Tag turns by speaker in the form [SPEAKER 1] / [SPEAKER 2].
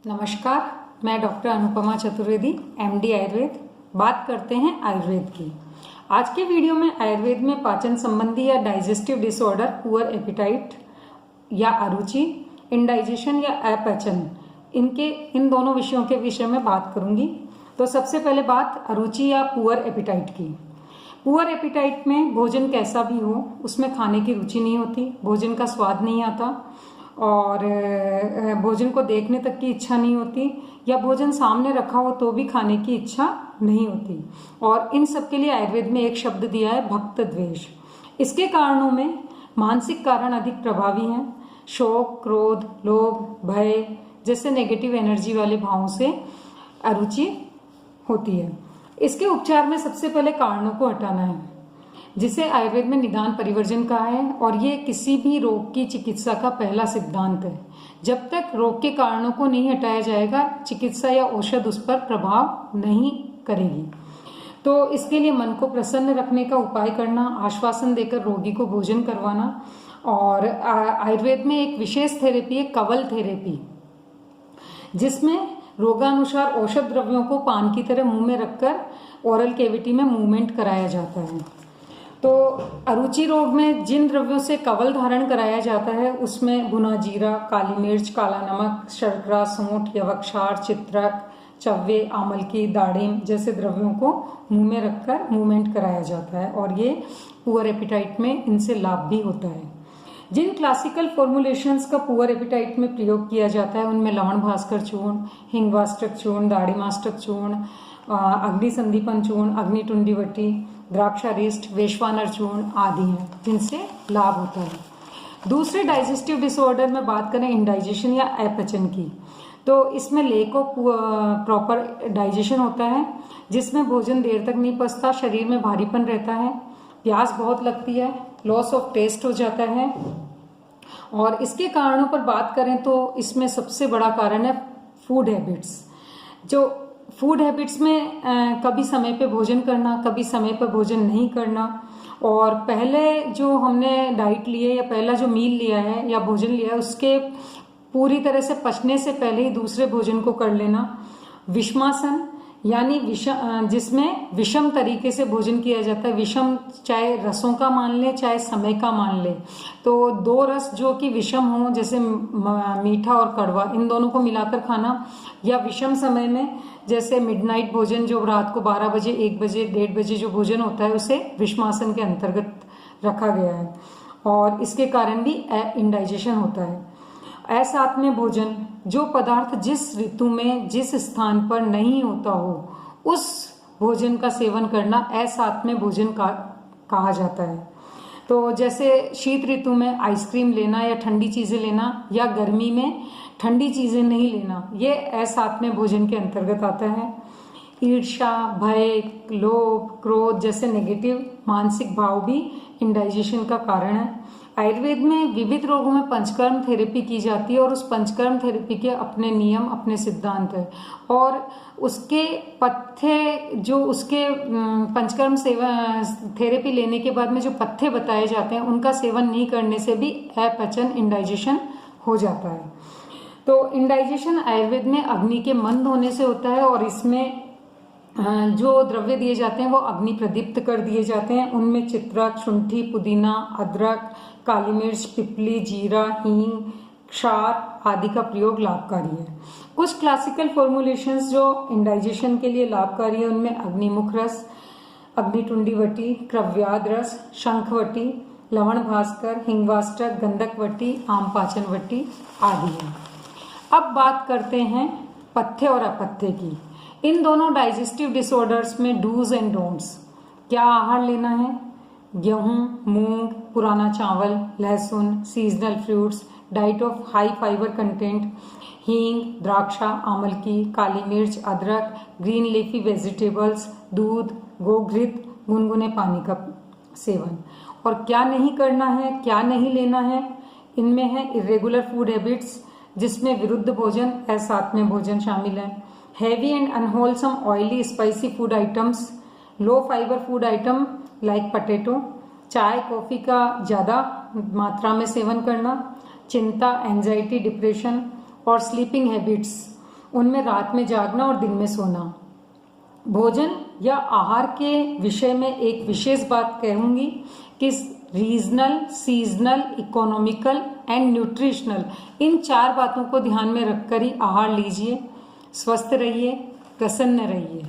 [SPEAKER 1] नमस्कार, मैं doctor Anupama Chaturvedi, MD Ayurveda. बात करते हैं आयुर्वेद की। आज के वीडियो में आयुर्वेद में पाचन संबंधी या डाइजेस्टिव डिसऑर्डर, पुअर एपिटाइट या अरुचि, इंडाइजेशन या अपचन, इन दोनों विषयों के विषय में बात करूंगी। तो सबसे पहले बात अरुचि या पुअर एपिटाइट की। पुअर एपिटाइट में भोजन कैसा भी हो, उसमें खाने की रुचि नहीं होती, भोजन का स्वाद नहीं आता और भोजन को देखने तक की इच्छा नहीं होती, या भोजन सामने रखा हो तो भी खाने की इच्छा नहीं होती। और इन सब के लिए आयुर्वेद में एक शब्द दिया है, भक्त द्वेष। इसके कारणों में मानसिक कारण अधिक प्रभावी हैं। शोक, क्रोध, लोभ, भय जैसे नेगेटिव एनर्जी वाले भावों से अरुचि होती है। इसके उपचार में सबसे पहले कारणों को हटाना है, जिसे आयुर्वेद में निदान परिवर्जन कहा है, और ये किसी भी रोग की चिकित्सा का पहला सिद्धांत है। जब तक रोग के कारणों को नहीं हटाया जाएगा, चिकित्सा या औषध उस पर प्रभाव नहीं करेगी। तो इसके लिए मन को प्रसन्न रखने का उपाय करना, आश्वासन देकर रोगी को भोजन करवाना। और आयुर्वेद में एक विशेष थेरेपी है, कवल थेरेपी, जिसमें रोगानुसार औषध द्रव्यों को पान की तरह मुंह में रखकर ओरल कैविटी में मूवमेंट कराया जाता है। तो अरुचि रोग में जिन द्रव्यों से कवल धारण कराया जाता है, उसमें भुना जीरा, काली मिर्च, काला नमक, शर्करा, सूंठ, यवक्षार, चित्रक, चव्वे, आमलकी, दाड़िम जैसे द्रव्यों को मुंह में रखकर मूवमेंट कराया जाता है, और ये पुअर एपिटाइट में इनसे लाभ भी होता है। जिन क्लासिकल फॉर्मुलेशंस का पुअर एपिटाइट में प्रयोग किया जाता है, उनमें लवण भास्कर चूर्ण, हिंगवाष्टक चूर्ण, दाड़िमाष्टक चूर्ण, अग्नि संदीपन चूर्ण, अग्निटुंडी वटी, द्राक्षारिष्ट, वैश्वानर चूर्ण आदि हैं, जिनसे लाभ होता है। दूसरे डाइजेस्टिव डिसऑर्डर में बात करें इंडाइजेशन या अपचन की, तो इसमें लैक ऑफ प्रॉपर डाइजेशन होता है, जिसमें भोजन देर तक नहीं पचता, शरीर में भारीपन रहता है, प्यास बहुत लगती है, लॉस ऑफ टेस्ट हो जाता है। और इसके कारणों पर बात करें तो इसमें सबसे बड़ा कारण है फूड हैबिट्स। जो फूड हैबिट्स में कभी समय पे भोजन करना, कभी समय पर भोजन नहीं करना, और पहले जो हमने डाइट ली है या पहला जो मील लिया है या भोजन लिया है, उसके पूरी तरह से पचने से पहले ही दूसरे भोजन को कर लेना। विषमासन यानी जिसमें विषम तरीके से भोजन किया जाता है। विषम चाहे रसों का मान ले, चाहे समय का मान ले, तो दो रस जो कि विषम हो, जैसे मीठा और कड़वा, इन दोनों को मिलाकर खाना, या विषम समय में जैसे मिडनाइट भोजन, जो रात को 12 बजे, 1 बजे, 1:30 बजे जो भोजन होता है, उसे विषमासन के अंतर्गत रखा गया है, और इसके कारण भी इंडाइजेशन होता है। असात्म्य भोजन, जो पदार्थ जिस ऋतु में जिस स्थान पर नहीं होता हो, उस भोजन का सेवन करना असात्म्य भोजन का कहा जाता है। तो जैसे शीत ऋतु में आइसक्रीम लेना या ठंडी चीजें लेना, या गर्मी में ठंडी चीजें नहीं लेना, ये असात्म्य भोजन के अंतर्गत आता है। ईर्ष्या, भय, लोभ, क्रोध जैसे नेगेटिव मानसिक भाव भी इंडाइजेशन का कारण है। आयुर्वेद में विविध रोगों में पंचकर्म थेरेपी की जाती है, और उस पंचकर्म थेरेपी के अपने नियम, अपने सिद्धांत है, और उसके पथ्य जो उसके पंचकर्म सेवन थेरेपी लेने के बाद में जो पथ्य बताए जाते हैं, उनका सेवन नहीं करने से भी अपचन, इंडाइजेशन हो जाता है। तो इंडाइजेशन आयुर्वेद में अग्नि के मंद होने से होता है, और इसमें जो द्रव्य दिए जाते हैं वो अग्नि प्रदीप्त कर दिए जाते हैं। उनमें चित्रक, शुंठी, पुदीना, अदरक, काली मिर्च, पिपली, जीरा, हींग, क्षार आदि का प्रयोग लाभकारी है। कुछ क्लासिकल फॉर्मुलेशंस जो इंडाइजेशन के लिए लाभकारी है, उनमें अग्निमुख रस, अग्निटुंडी वटी, क्रव्याद रस, शंखवटी, लवण भास्कर, हिंगवाष्टक, गंधक वटी, आमपाचन वटी आदि है। अब बात करते हैं पथ्य और अपथ्य की। इन दोनों डाइजेस्टिव डिसऑर्डर्स में डूज एंड डोंट्स, क्या आहार लेना है। गेहूं, मूंग, पुराना चावल, लहसुन, seasonal fruits, diet of high fibre content, हींग, द्राक्षा, आमलकी, काली मिर्च, अदरक, ग्रीन लीफी वेजिटेबल्स, दूध, गोघृत, गुनगुने पानी का सेवन। और क्या नहीं करना है, क्या नहीं लेना है, इनमें है इरेगुलर फूड हैबिट्स, जिसमें विरुद्ध भोजन, असात्म्य भोजन शामिल है। Heavy and unwholesome oily spicy food items, low fibre food item like potato, चाय कॉफी का ज्यादा मात्रा में सेवन करना, चिंता, एंजाइटी, डिप्रेशन और स्लीपिंग हैबिट्स उनमें रात में जागना और दिन में सोना। भोजन या आहार के विषय में एक विशेष बात कहूंगी कि regional, seasonal, economical and nutritional, इन 4 बातों को ध्यान में रखकर ही आहार लीजिए। स्वस्थ रहिए, प्रसन्न रहिए।